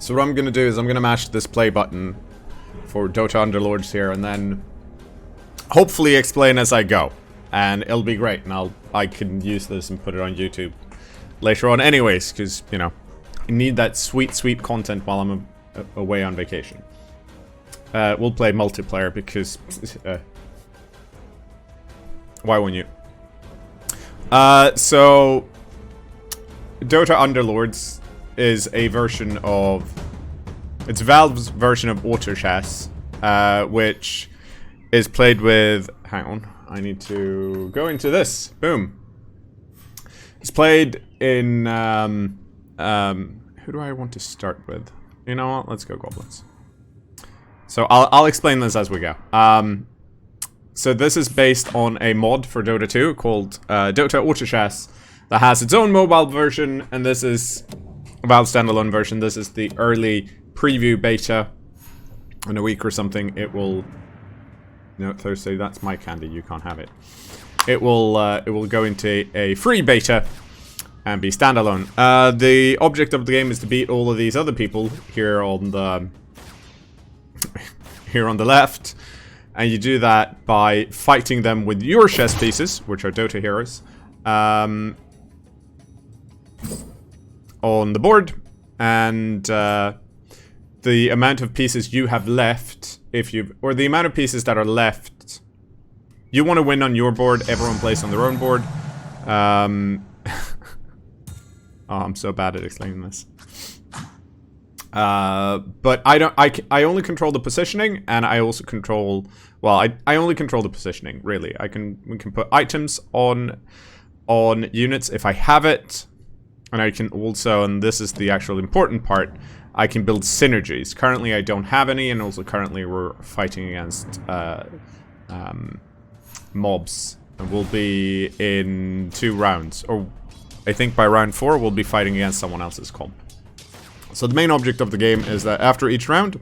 So what I'm going to do is I'm going to mash this play button for Dota Underlords here, and then hopefully explain as I go. And it'll be great, and I can use this and put it on YouTube later on anyways, because, you know, I need that sweet content while I'm away on vacation. We'll play multiplayer because... why wouldn't you? So... Dota Underlords is a version of... It's Valve's version of Auto Chess, which is played with... Hang on, I need to go into this. Boom. It's played in... who do I want to start with? You know what? Let's go Goblins. So I'll explain this as we go. So this is based on a mod for Dota 2 called Dota Auto Chess that has its own mobile version, and this is a Valve standalone version. This is the early preview beta. In a week or something, it will... No, Thursday, that's my candy. You can't have it. It will go into a free beta and be standalone. The object of the game is to beat all of these other people here on the left, and you do that by fighting them with your chess pieces, which are Dota heroes, on the board, and the amount of pieces you have left, or the amount of pieces that are left, you want to win on your board. Everyone plays on their own board. Oh, I'm so bad at explaining this. But I only control the positioning, and I also control... Well, I only control the positioning, really. We can put items on units if I have it. And I can also, and this is the actual important part, I can build synergies. Currently, I don't have any, and also currently we're fighting against mobs. And we'll be in 2 rounds, or I think by round 4 we'll be fighting against someone else's comp. So the main object of the game is that after each round,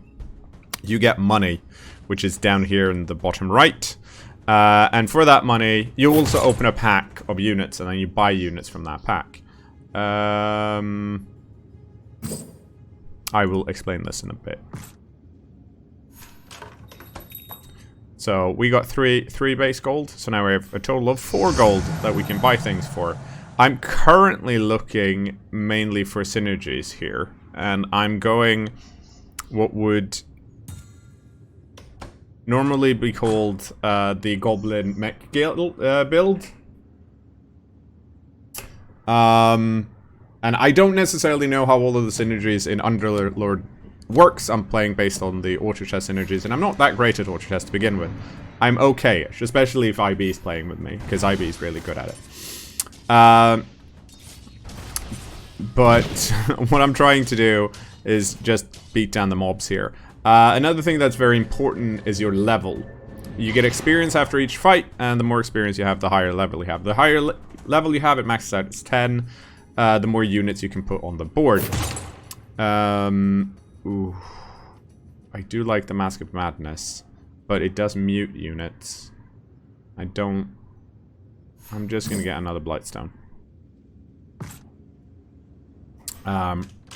you get money, which is down here in the bottom right. And for that money, you also open a pack of units, and then you buy units from that pack. I will explain this in a bit. So we got three base gold, so now we have a total of 4 gold that we can buy things for. I'm currently looking mainly for synergies here, and I'm going what would normally be called the Goblin Mech build. And I don't necessarily know how all of the synergies in Underlord works. I'm playing based on the Auto Chess synergies, and I'm not that great at Auto Chess to begin with. I'm okay-ish, especially if IB is playing with me, because IB is really good at it. But what I'm trying to do is just beat down the mobs here. Another thing that's very important is your level. You get experience after each fight, and the more experience you have, the higher level you have. The higher level you have, it maxes out as 10. The more units you can put on the board. Ooh. I do like the Mask of Madness, but it does mute units. I'm just gonna get another Blightstone.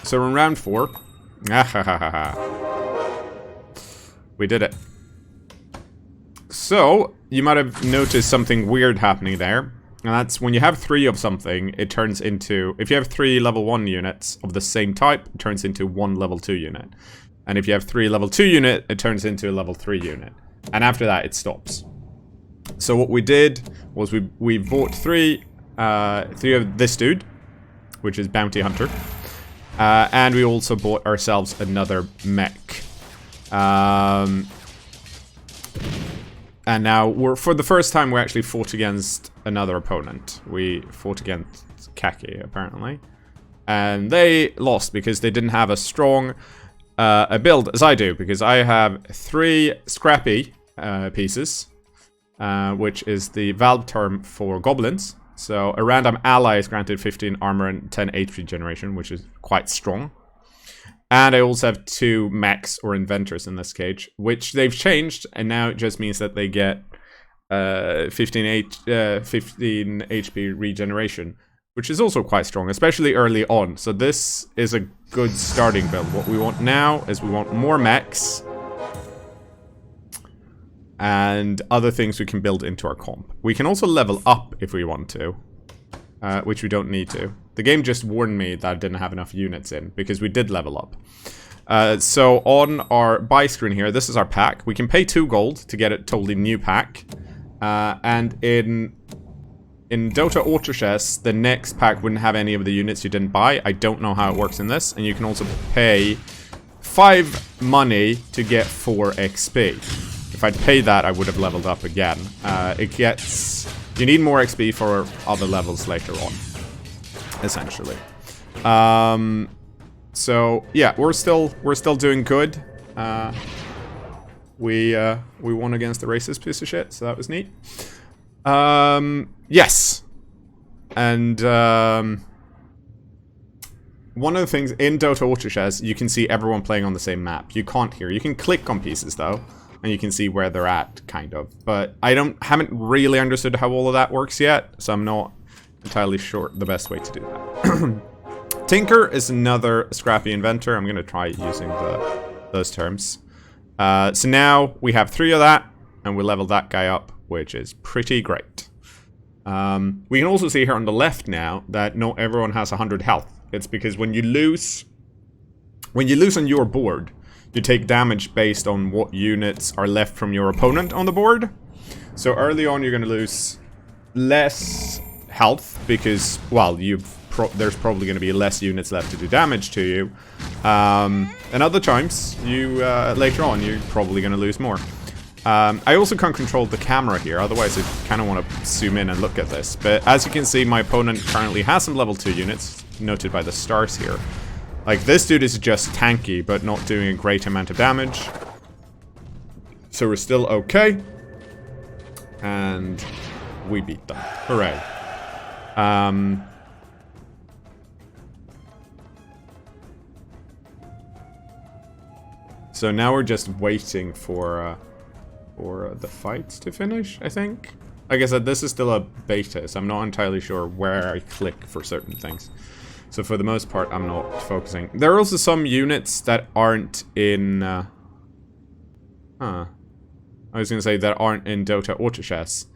So in round 4, we did it. So you might have noticed something weird happening there. And that's when you have 3 of something, it turns into... If you have 3 level 1 units of the same type, it turns into 1 level 2 unit. And if you have 3 level 2 unit, it turns into a level 3 unit. And after that, it stops. So what we did was we bought 3 of this dude, which is Bounty Hunter. And we also bought ourselves another mech. And now, for the first time, we actually fought against another opponent. We fought against Kaki, apparently. And they lost because they didn't have a strong a build as I do. Because I have 3 scrappy pieces, which is the Valve term for goblins. So a random ally is granted 15 armor and 10 HP generation, which is quite strong. And I also have 2 mechs, or inventors in this case, which they've changed, and now it just means that they get 15 HP regeneration. which is also quite strong, especially early on. So this is a good starting build. What we want now is we want more mechs and other things we can build into our comp. We can also level up if we want to, which we don't need to. The game just warned me that I didn't have enough units in, because we did level up. So on our buy screen here, this is our pack. We can pay 2 gold to get a totally new pack. And in Dota Auto Chess, the next pack wouldn't have any of the units you didn't buy. I don't know how it works in this. And you can also pay 5 money to get 4 XP. If I'd paid that, I would have leveled up again. You need more XP for other levels later on, essentially. So yeah, we're still doing good. We won against the racist piece of shit, so that was neat. Yes, and one of the things in Dota Auto Chess, you can see everyone playing on the same map. You can't here. You can click on pieces though, and you can see where they're at, kind of. But I haven't really understood how all of that works yet, so I'm not entirely sure the best way to do that. Tinker is another scrappy inventor. I'm gonna try using those terms. So now we have 3 of that, and we leveled that guy up, which is pretty great. We can also see here on the left now that not everyone has 100 health. It's because when you lose on your board, you take damage based on what units are left from your opponent on the board. So early on, you're going to lose less health because, well, there's probably going to be less units left to do damage to you. And other times, later on, you're probably going to lose more. I also can't control the camera here, otherwise I kind of want to zoom in and look at this. But as you can see, my opponent currently has some level 2 units, noted by the stars here. Like, this dude is just tanky, but not doing a great amount of damage. So we're still okay. And we beat them. Hooray. So now we're just waiting for the fights to finish, I think. Like I said, this is still a beta, so I'm not entirely sure where I click for certain things. So for the most part, I'm not focusing. There are also some units that aren't in... I was going to say that aren't in Dota Auto Chess.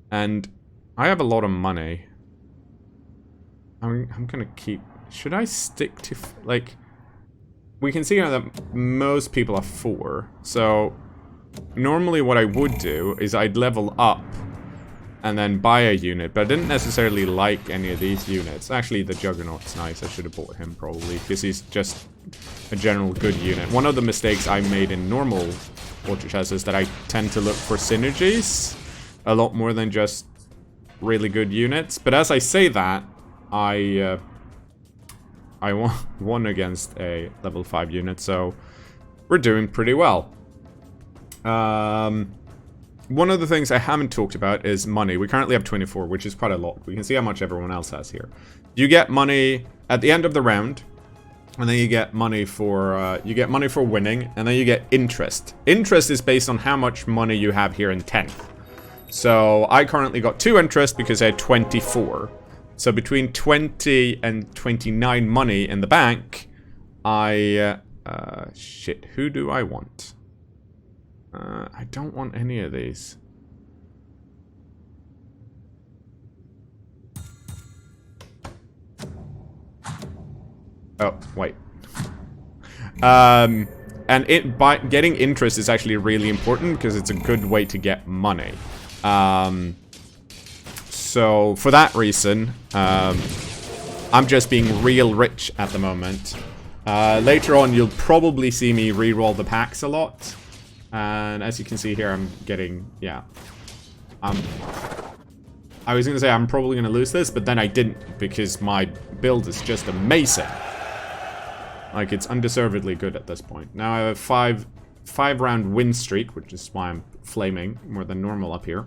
And I have a lot of money. I'm going to keep... Should I stick to... Like... We can see here that most people are 4. So... Normally what I would do is I'd level up and then buy a unit, but I didn't necessarily like any of these units. Actually, the Juggernaut's nice. I should have bought him probably, because he's just a general good unit. One of the mistakes I made in normal Auto Chess is that I tend to look for synergies a lot more than just really good units. But as I say that, I won against a level 5 unit, so we're doing pretty well. One of the things I haven't talked about is money. We currently have 24, which is quite a lot. We can see how much everyone else has here. You get money at the end of the round, and then you get money for winning, and then you get interest. Interest is based on how much money you have here in 10th. So I currently got 2 interest because I had 24. So between 20 and 29 money in the bank, shit, who do I want? I don't want any of these. Oh, wait. And getting interest is actually really important because it's a good way to get money. So for that reason, I'm just being real rich at the moment. Later on, you'll probably see me re-roll the packs a lot. And as you can see here, I'm getting, yeah. I was going to say I'm probably going to lose this, but then I didn't because my build is just amazing. Like, it's undeservedly good at this point. Now I have a 5-round win streak, which is why I'm flaming more than normal up here.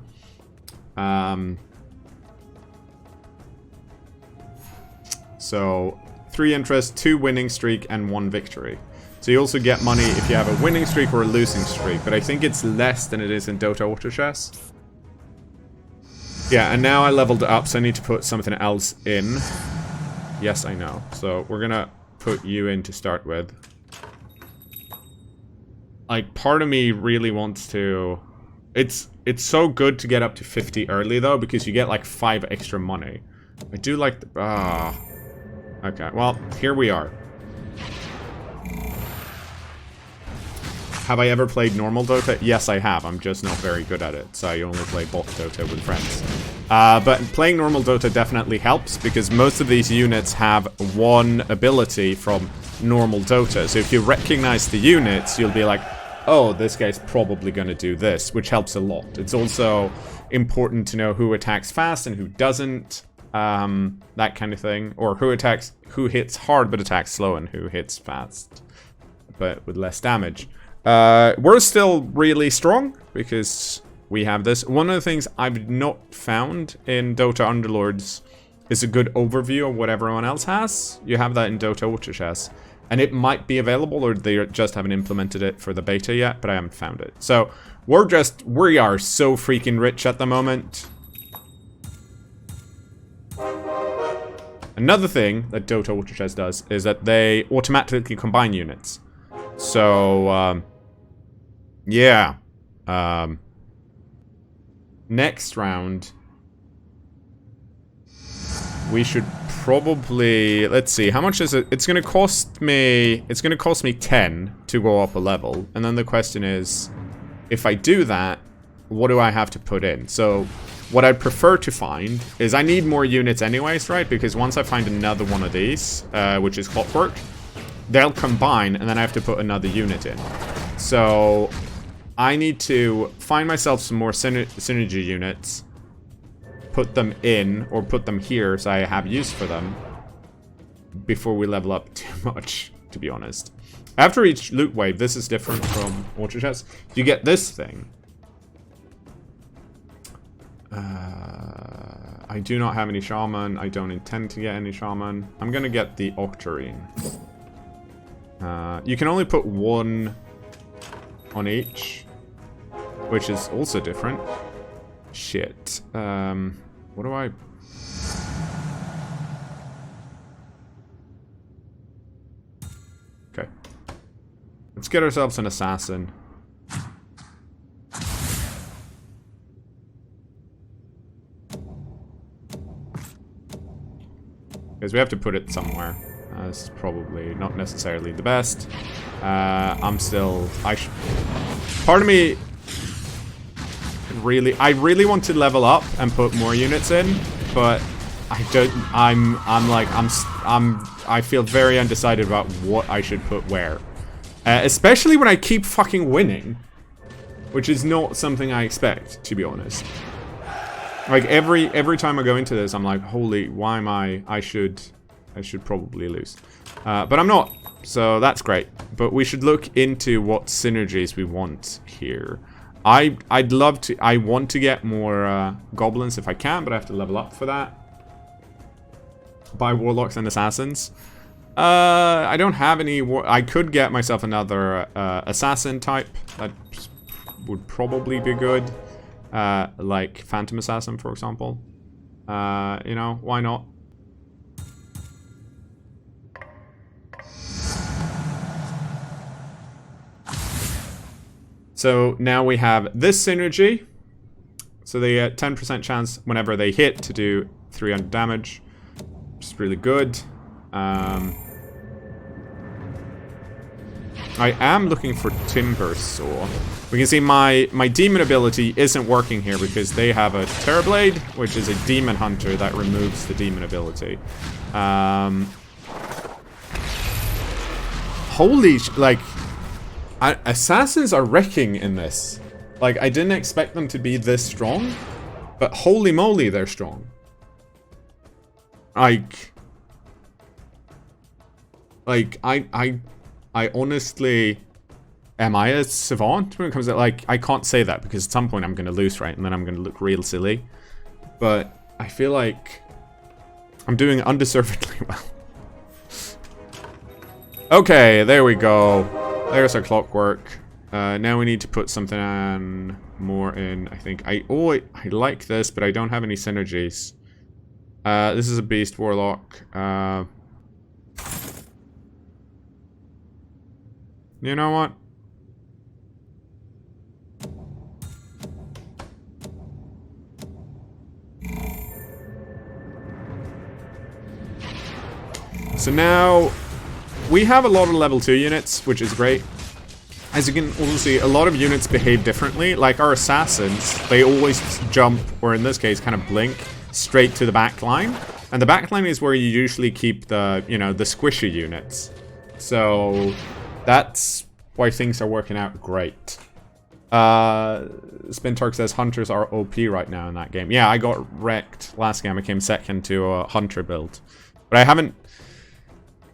So 3 interest, 2 winning streak, and 1 victory. So you also get money if you have a winning streak or a losing streak, but I think it's less than it is in Dota Auto Chess. Yeah, and now I leveled up, so I need to put something else in. Yes, I know. So we're gonna put you in to start with. Like, part of me really wants to... It's so good to get up to 50 early, though, because you get, like, 5 extra money. I do like the... Okay, well, here we are. Have I ever played normal Dota? Yes, I have. I'm just not very good at it, so I only play bot Dota with friends. But playing normal Dota definitely helps, because most of these units have one ability from normal Dota. So if you recognize the units, you'll be like, oh, this guy's probably going to do this, which helps a lot. It's also important to know who attacks fast and who doesn't, that kind of thing. Or who hits hard but attacks slow, and who hits fast but with less damage. We're still really strong because we have this. One of the things I've not found in Dota Underlords is a good overview of what everyone else has. You have that in Dota Underlords, and it might be available, or they just haven't implemented it for the beta yet, but I haven't found it. So we are so freaking rich at the moment. Another thing that Dota Underlords does is that they automatically combine units. So, yeah. Next round, we should probably... Let's see, how much is it? It's gonna cost me 10 to go up a level. And then the question is, if I do that, what do I have to put in? So, what I'd prefer to find is I need more units anyways, right? Because once I find another one of these, which is Clockwork, they'll combine, and then I have to put another unit in. So I need to find myself some more synergy units, put them in, or put them here so I have use for them before we level up too much, to be honest. After each loot wave, this is different from Ultra Chest. You get this thing. I do not have any Shaman. I don't intend to get any Shaman. I'm gonna get the Octarine. You can only put one on each, which is also different. Shit. What do I... Okay. Let's get ourselves an assassin. Because we have to put it somewhere. This is probably not necessarily the best. I'm still... Part of me... I really want to level up and put more units in, but I don't... I feel very undecided about what I should put where. Especially when I keep fucking winning. Which is not something I expect, to be honest. Like, every time I go into this, I'm like, holy, why am I should probably lose. But I'm not, so that's great. But we should look into what synergies we want here. I'd love to, I want to get more goblins if I can, but I have to level up for that. Buy warlocks and assassins. I don't have any, I could get myself another assassin type. That would probably be good. Like Phantom Assassin, for example. You know, why not? So now we have this synergy. So they get 10% chance whenever they hit to do 300 damage. Which is really good. I am looking for Timber Saw. We can see my demon ability isn't working here because they have a Terrorblade, which is a demon hunter that removes the demon ability. Holy like, assassins are wrecking in this. Like, I didn't expect them to be this strong, but holy moly, they're strong. Like I honestly, am I a savant when it comes to, like, I can't say that because at some point I'm going to lose, right? And then I'm going to look real silly. But I feel like I'm doing undeservedly well. Okay, there we go. There's our Clockwork. Now we need to put something on more in, I think. I like this, but I don't have any synergies. This is a beast warlock. You know what? So now we have a lot of level 2 units, which is great. As you can also see, a lot of units behave differently. Like our assassins, they always jump, or in this case, kind of blink, straight to the back line. And the back line is where you usually keep the, you know, the squishy units. So that's why things are working out great. Spintark says hunters are OP right now in that game. Yeah, I got wrecked last game. I came second to a hunter build. But I haven't...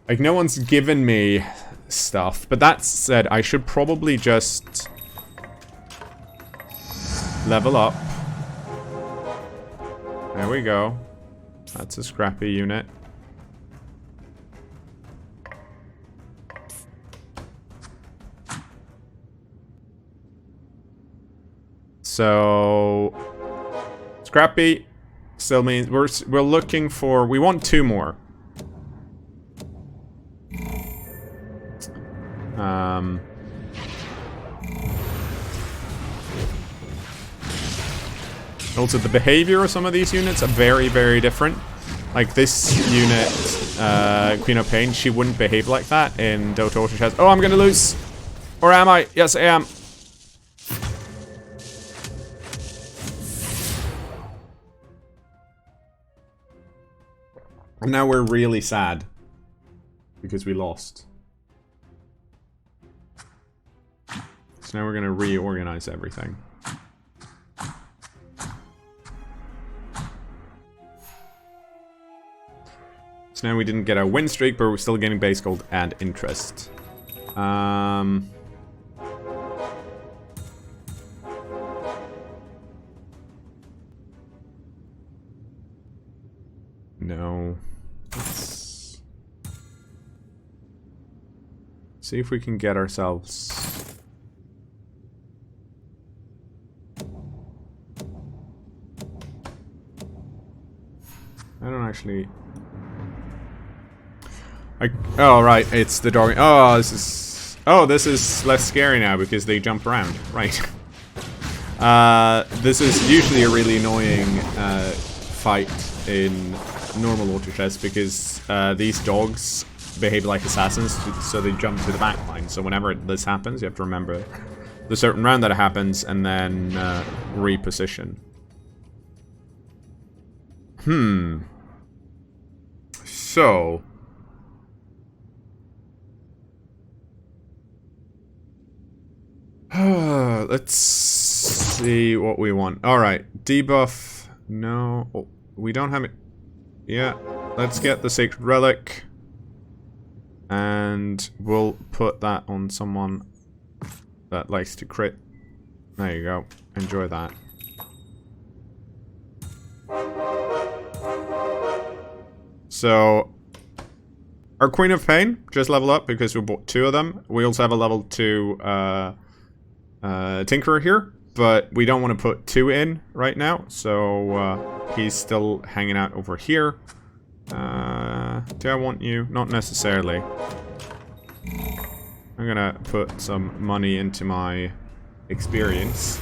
Like, no one's given me stuff. But that said, I should probably just level up. There we go. That's a scrappy unit. So scrappy still means we're looking for, we want 2 more. Also, the behavior of some of these units are very, very different. Like this unit, Queen of Pain, she wouldn't behave like that in Dota Underlords. Oh, I'm gonna lose! Or am I? Yes, I am. And now we're really sad. Because we lost. So now we're gonna reorganize everything. So now we didn't get our win streak, but we're still getting base gold and interest. No. Let's see if we can get ourselves... I don't actually... oh, right, it's the dog. Oh, this is... Oh, this is less scary now because they jump around. Right. This is usually a really annoying fight in normal auto chess because these dogs behave like assassins, so they jump to the back line. So whenever this happens, you have to remember the certain round that it happens and then reposition. So... let's see what we want. Alright, debuff. No, oh, we don't have it. Yeah, let's get the Sacred Relic. And we'll put that on someone that likes to crit. There you go. Enjoy that. So, our Queen of Pain just leveled up because we bought 2 of them. We also have a level 2 Tinkerer here, but we don't want to put 2 in right now, so he's still hanging out over here. Do I want you? Not necessarily. I'm gonna put some money into my experience.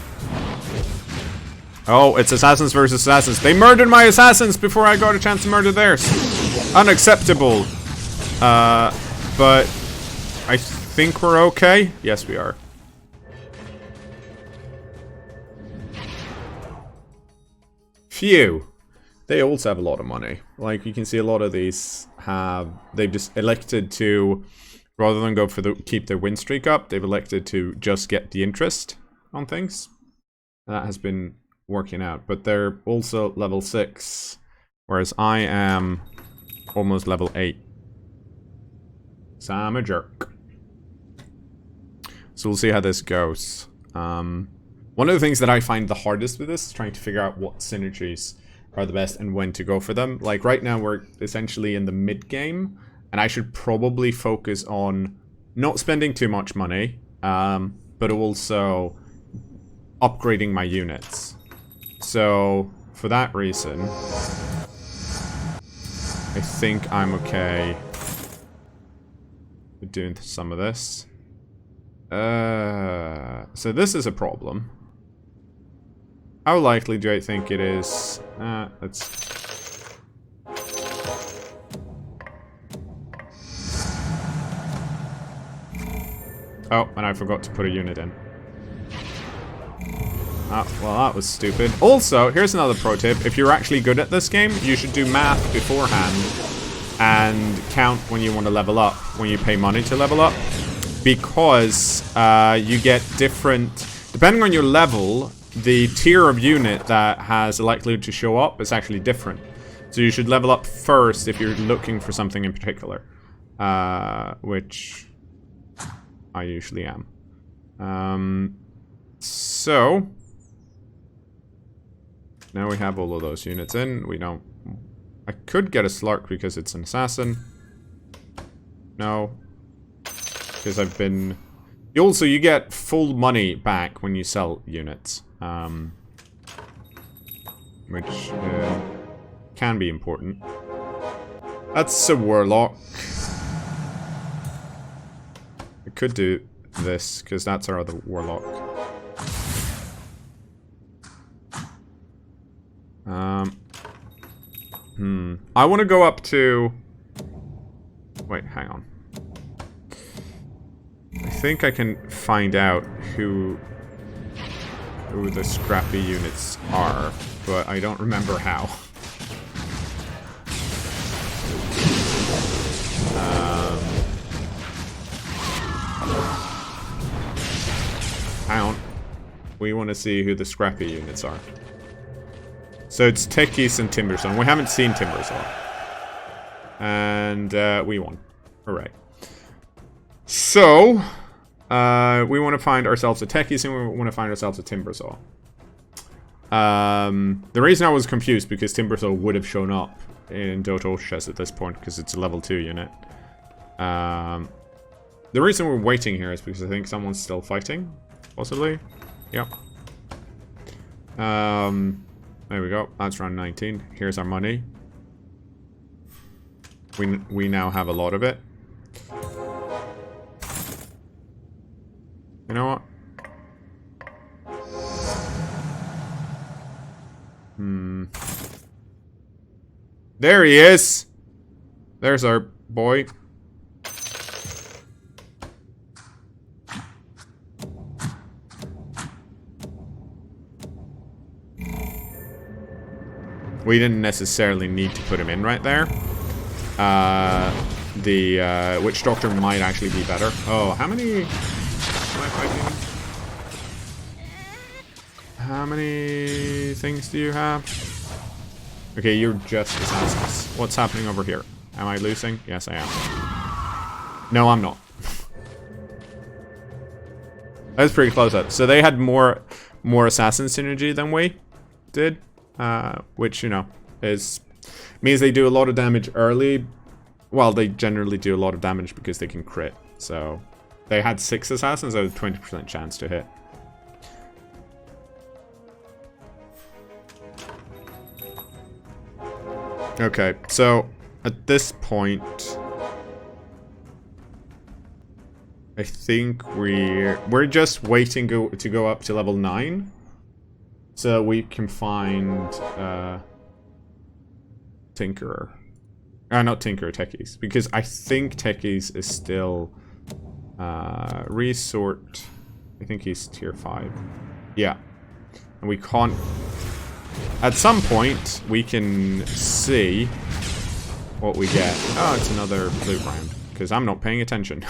Oh, it's assassins versus assassins. They murdered my assassins before I got a chance to murder theirs. Unacceptable. But I think we're okay. Yes, we are. Phew. They also have a lot of money. Like, you can see a lot of these have... They've just elected to... Rather than go for the keep their win streak up, they've elected to just get the interest on things. And that has been working out. But they're also level 6. Whereas I am almost level 8. So I'm a jerk. So we'll see how this goes. One of the things that I find the hardest with this is trying to figure out what synergies are the best and when to go for them. Like right now we're essentially in the mid game, and I should probably focus on not spending too much money, but also upgrading my units. So, for that reason, I think I'm okay with doing some of this. So this is a problem. How likely do I think it is? Let's... Oh, and I forgot to put a unit in. Well, that was stupid. Also, here's another pro tip. If you're actually good at this game, you should do math beforehand and count when you want to level up, when you pay money to level up. Because you get different... Depending on your level, the tier of unit that has a likelihood to show up is actually different. So you should level up first if you're looking for something in particular. Which I usually am. So... Now we have all of those units in. We don't... I could get a Slark because it's an assassin. No. Because I've been... Also, you get full money back when you sell units. Which can be important. That's a Warlock. I could do this, because that's our other Warlock. I want to go up to... Wait, hang on. I think I can find out who the scrappy units are, but I don't remember how. Hang on. We want to see who the scrappy units are. So it's Techies and Timbersaw. We haven't seen Timbersaw. And we won. Hooray. So, we want to find ourselves a Techies and we want to find ourselves a Timbersaw. The reason I was confused because Timbersaw would have shown up in Dota Underlords at this point because it's a level 2 unit. The reason we're waiting here is because I think someone's still fighting. Possibly. Yep. There we go. That's round 19. Here's our money. We now have a lot of it. You know what? There he is! There's our boy. We didn't necessarily need to put him in right there. The Witch Doctor might actually be better. Oh, how many am I fighting? How many things do you have? Okay, you're just assassins. What's happening over here? Am I losing? Yes, I am. No, I'm not. That's pretty close up. So they had more assassin synergy than we did. Which, you know, means they do a lot of damage early. Well, they generally do a lot of damage because they can crit. So, they had 6 assassins, so a 20% chance to hit. Okay, so, at this point... I think we're just waiting to go up to level 9. So we can find Tinkerer. Not Tinkerer, Techies. Because I think Techies is still resort. I think he's tier 5. Yeah. And we can't... At some point, we can see what we get. Oh, it's another blue round. Because I'm not paying attention.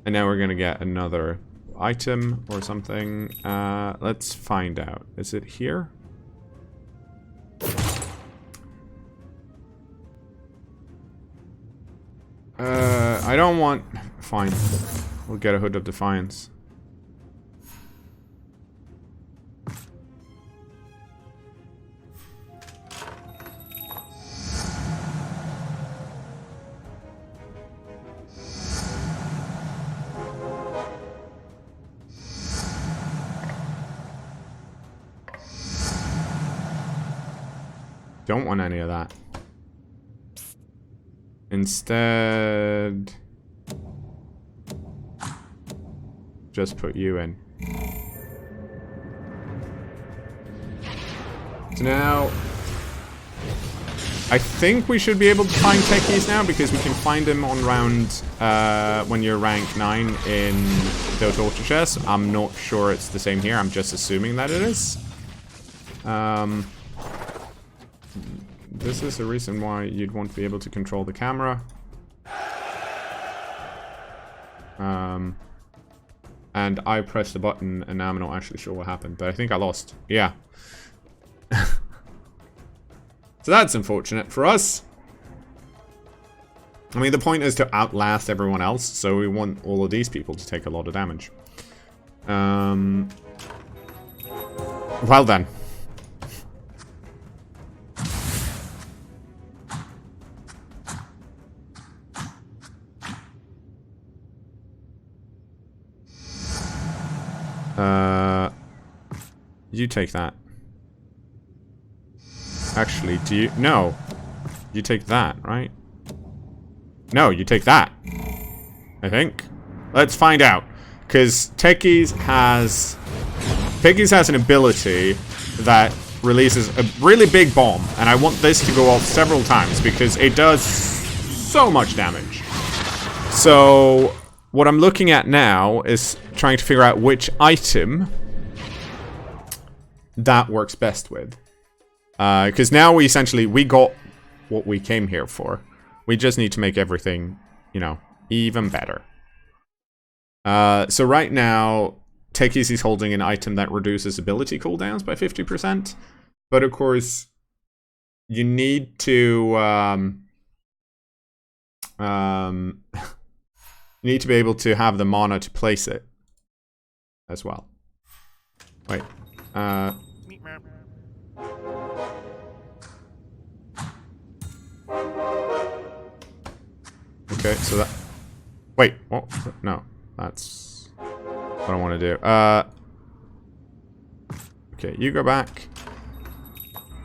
And now we're gonna get another item or something. Let's find out. Is it here? I don't want... Fine. We'll get a Hood of Defiance. don't want any of that. Instead, just put you in. So now, I think we should be able to find Techies now, because we can find them on round when you're rank 9 in Dota Ultra Chess. I'm not sure it's the same here. I'm just assuming that it is. This is the reason why you'd want to be able to control the camera. And I pressed the button, and now I'm not actually sure what happened, but I think I lost. Yeah. So that's unfortunate for us. I mean, the point is to outlast everyone else, so we want all of these people to take a lot of damage. Well then. You take that. Actually, do you? No. You take that, right? No, you take that. I think. Let's find out. Because Techies has an ability that releases a really big bomb. And I want this to go off several times because it does so much damage. So what I'm looking at now is trying to figure out which item that works best with. Because now we got what we came here for. We just need to make everything, you know, even better. So right now, Techies is holding an item that reduces ability cooldowns by 50%. But of course, you need to you need to be able to have the mana to place it as well. Wait. Okay, so that... Wait, what? No, that's what I want to do. Okay, you go back.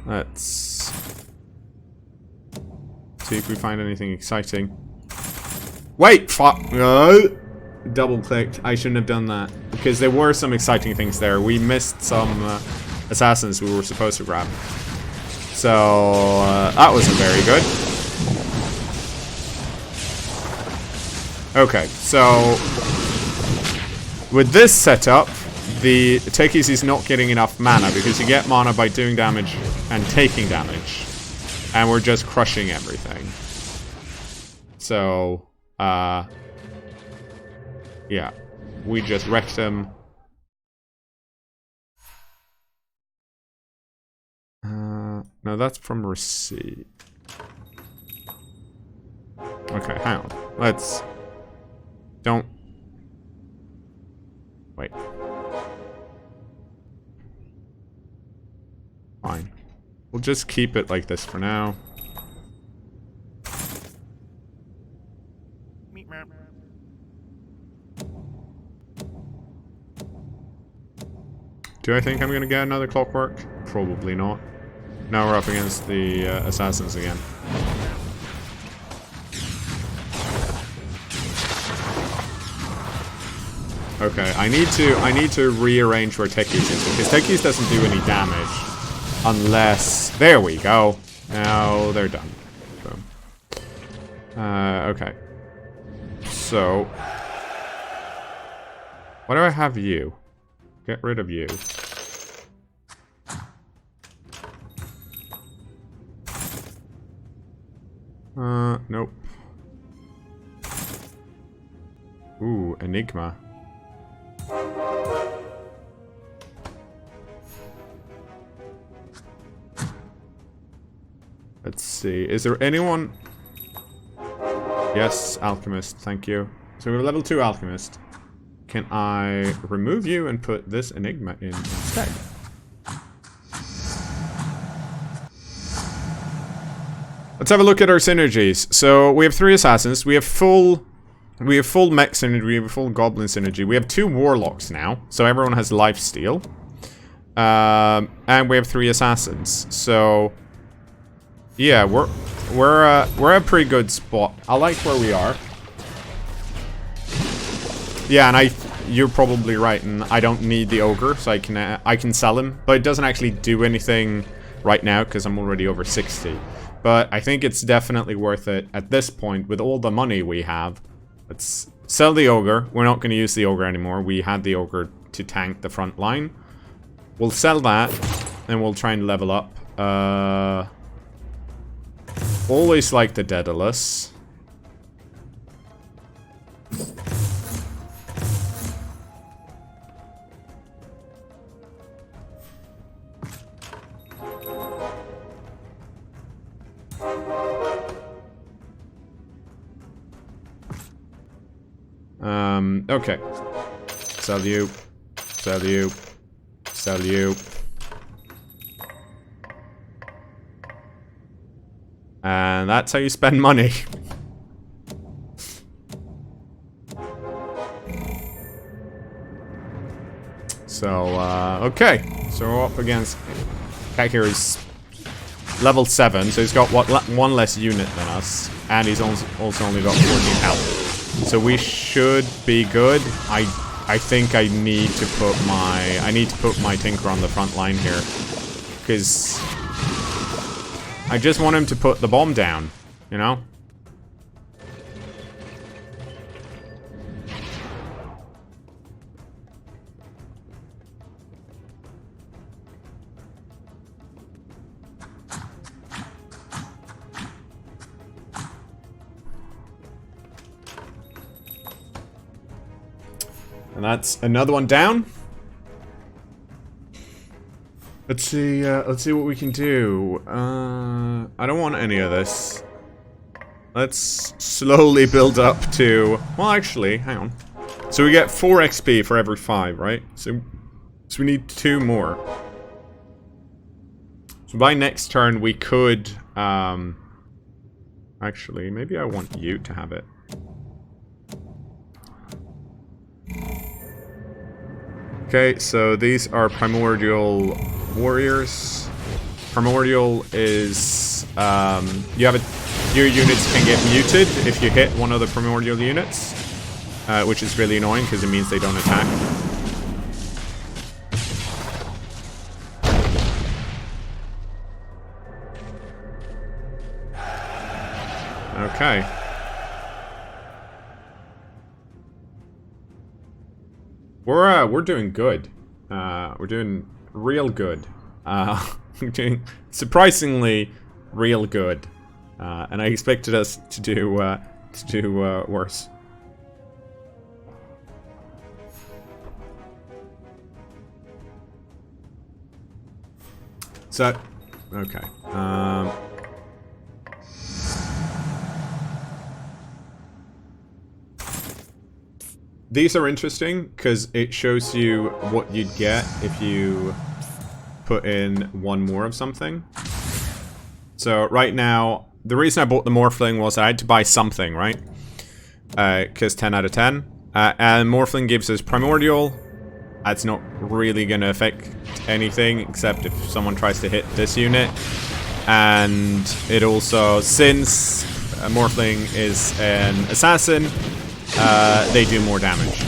Let's see if we find anything exciting. Wait, fuck! Double-clicked. I shouldn't have done that. Because there were some exciting things there. We missed some assassins we were supposed to grab. So, that wasn't very good. Okay, so with this setup, the Techies is not getting enough mana because you get mana by doing damage and taking damage. And we're just crushing everything. So, yeah, we just wrecked him. No, that's from receipt. Okay, hang on. Let's... Don't... Wait. Fine. We'll just keep it like this for now. Do I think I'm gonna get another clockwork? Probably not. Now we're up against the assassins again. Okay, I need to rearrange where Techies is, because Techies doesn't do any damage unless... There we go. Now they're done. Boom. Okay. So... Why do I have you? Get rid of you. Nope. Ooh, Enigma. Let's see. Is there anyone... Yes, Alchemist. Thank you. So we're level 2 Alchemist. Can I remove you and put this Enigma in instead? Let's have a look at our synergies. So we have 3 assassins. We have full mech synergy. We have a full goblin synergy. We have 2 warlocks now. So everyone has lifesteal. And we have 3 assassins. So Yeah, we're at a pretty good spot. I like where we are. Yeah, and you're probably right, and I don't need the ogre, so I can sell him, but it doesn't actually do anything right now because I'm already over 60. But I think it's definitely worth it at this point with all the money we have. Let's sell the ogre. We're not going to use the ogre anymore. We had the ogre to tank the front line. We'll sell that, and we'll try and level up. Always like the Daedalus. Okay. Sell you. Sell you. Sell you. And that's how you spend money. So, okay. So we're up against... Cat here is level 7, so he's got one less unit than us. And he's also only got 14 health. So we should be good. I think I need to put my Tinker on the front line here. Because I just want him to put the bomb down, you know? And that's another one down. Let's see what we can do. I don't want any of this. Let's slowly build up to... Well, actually, hang on. So we get 4 XP for every 5, right? So we need 2 more. So by next turn, we could... Actually, maybe I want you to have it. Okay, so these are Primordial Warriors. Primordial is, your units can get muted if you hit one of the Primordial units, which is really annoying because it means they don't attack. Okay. We're doing good. We're doing real good. We're doing surprisingly real good. And I expected us to do worse. So, okay. These are interesting because it shows you what you'd get if you put in one more of something. So right now, the reason I bought the Morphling was I had to buy something, right? Because 10 out of 10. And Morphling gives us Primordial. That's not really going to affect anything except if someone tries to hit this unit. And it also, since Morphling is an assassin, they do more damage.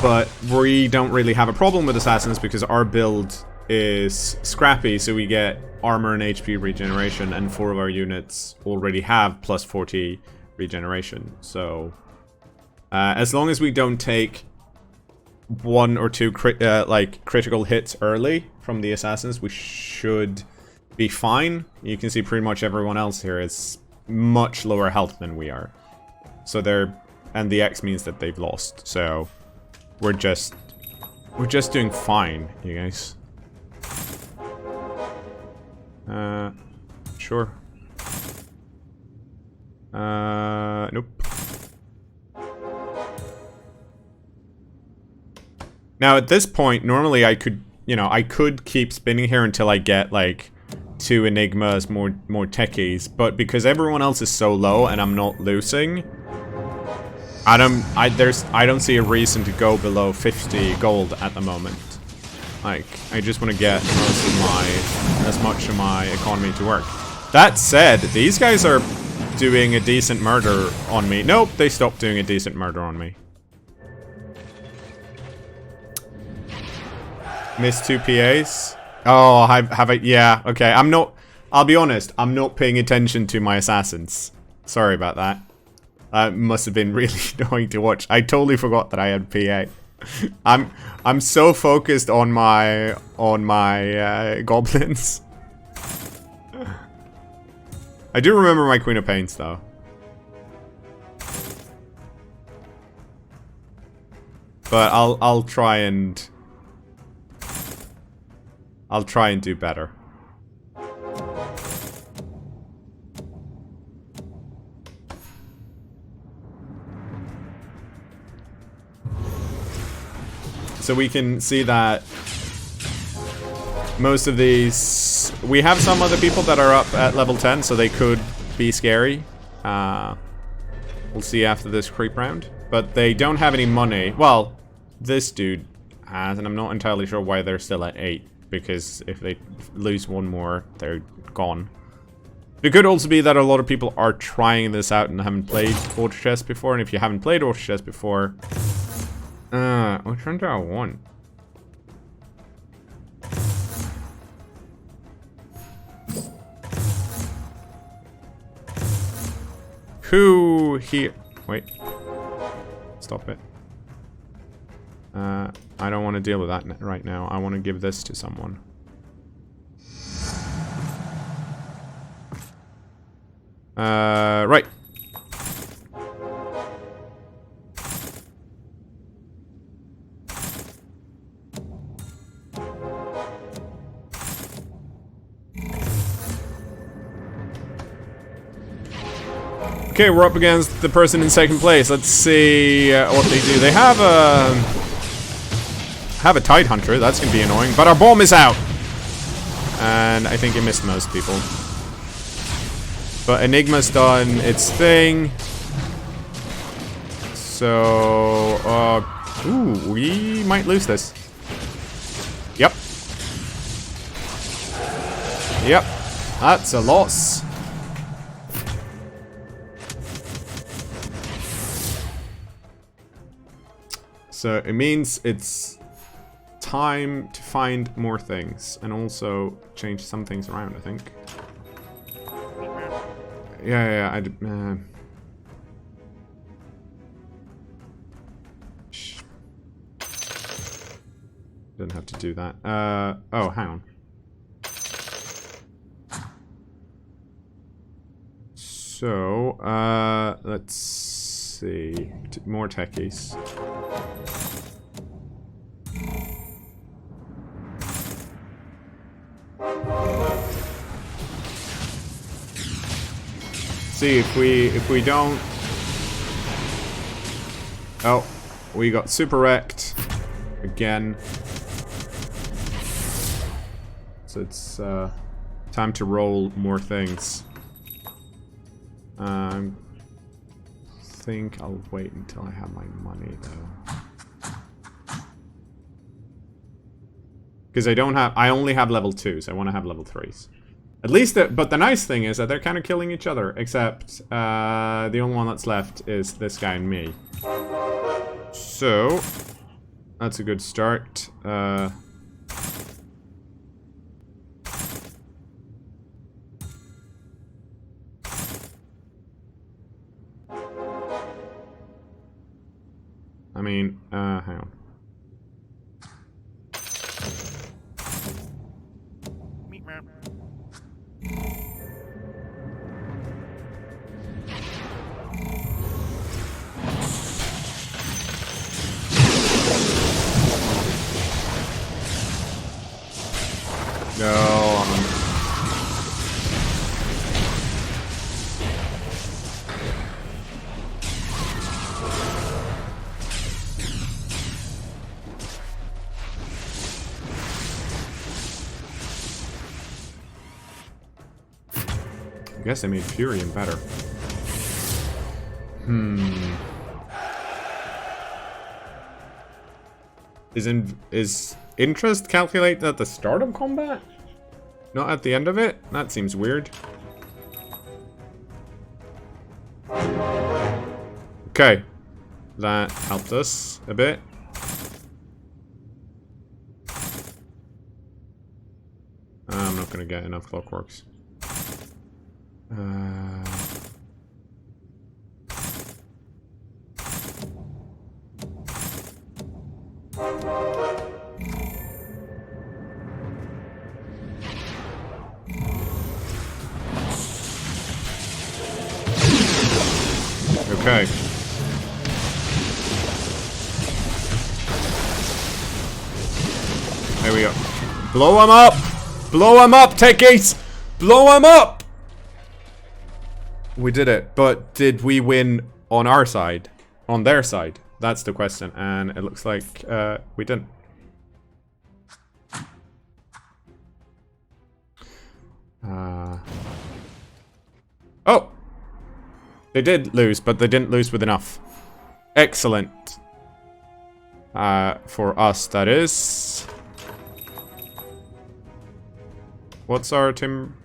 But we don't really have a problem with assassins because our build is scrappy, so we get armor and HP regeneration, and 4 of our units already have plus 40 regeneration. So as long as we don't take 1 or 2 critical hits early from the assassins, we should be fine. You can see pretty much everyone else here is much lower health than we are. So and the X means that they've lost. So we're just doing fine, you guys. Sure. Nope. Now at this point, normally I could, I could keep spinning here until I get like 2 Enigmas, more Techies, but because everyone else is so low and I'm not losing, I don't see a reason to go below 50 gold at the moment. Like, I just want to get as much of my economy to work. That said, these guys are doing a decent murder on me. Nope, they stopped doing a decent murder on me. Missed 2 PAs. Oh, have I? Yeah, okay. I'm not... I'll be honest, I'm not paying attention to my assassins. Sorry about that. That must have been really annoying to watch. I totally forgot that I had PA. I'm so focused on my goblins. I do remember my Queen of Pains though. But I'll try and do better. So we can see that most of these... We have some other people that are up at level 10, so they could be scary. We'll see after this creep round. But they don't have any money. Well, this dude has, and I'm not entirely sure why they're still at 8. Because if they lose one more, they're gone. It could also be that a lot of people are trying this out and haven't played Auto Chess before. And if you haven't played Auto Chess before... which one do I want? Who here? Wait. Stop it. I don't want to deal with that right now. I want to give this to someone. Right. Okay, we're up against the person in second place. Let's see what they do. They have a Tide Hunter. That's gonna be annoying. But our bomb is out, and I think it missed most people. But Enigma's done its thing. So, ooh, we might lose this. Yep. Yep. That's a loss. So it means it's time to find more things and also change some things around, I think. Yeah, I did. Didn't have to do that. Oh, hang on. So, let's see. More techies. See if we don't. Oh, we got super wrecked again. So it's time to roll more things. I think I'll wait until I have my money though, because I only have level 2s. I want to have level 3s. At least, but the nice thing is that they're kind of killing each other, except the only one that's left is this guy and me. So, that's a good start. I mean, hang on. No. I guess I made Furion better. Is interest calculated at the start of combat? Not at the end of it? That seems weird. Okay. That helped us a bit. I'm not gonna get enough clockworks. Okay. There we go. Blow him up! Blow him up, Techies! Blow him up! We did it, but did we win on our side? On their side? That's the question, and it looks like we didn't. Oh! They did lose, but they didn't lose with enough. Excellent. For us, that is. What's our team?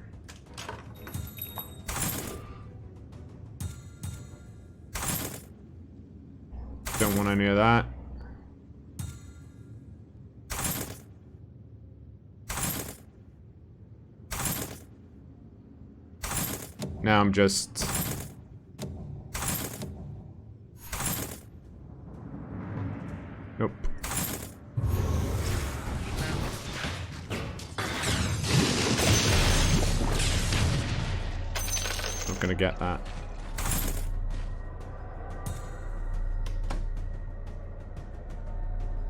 Don't want any of that. Now I'm just... Nope. Not gonna get that.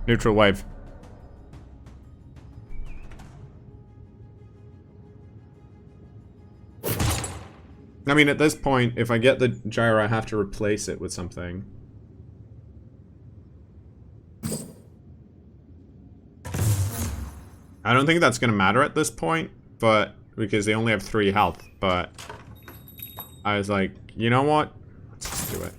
Neutral wave. I mean, at this point, if I get the gyro, I have to replace it with something. I don't think that's gonna matter at this point, but because they only have 3 health, but I was like, you know what? Let's just do it.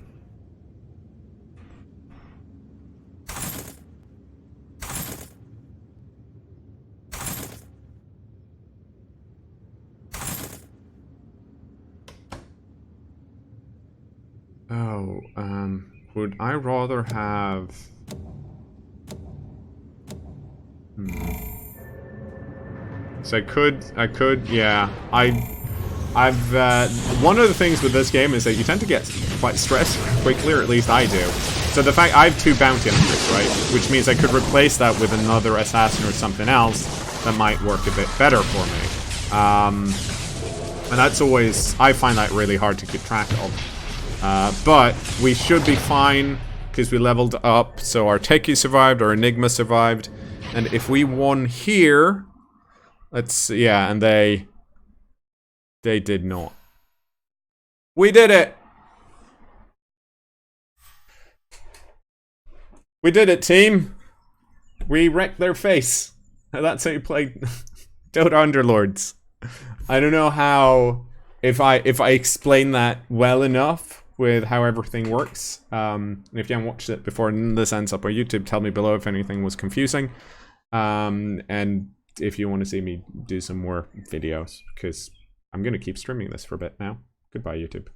Oh, would I rather have... So I could, yeah. One of the things with this game is that you tend to get quite stressed quickly, or at least I do. So the fact I have 2 bounty hunters, right? Which means I could replace that with another assassin or something else that might work a bit better for me. And that's always, I find that really hard to keep track of. But we should be fine because we leveled up. So our Techie survived, our Enigma survived. And if we won here, let's, yeah, and they did not. We did it! We did it, team! We wrecked their face. That's how you play Dota Underlords. I don't know how, if I explain that well enough with how everything works. If you haven't watched it before and this ends up on YouTube, tell me below if anything was confusing. And if you want to see me do some more videos, because I'm going to keep streaming this for a bit now. Goodbye, YouTube.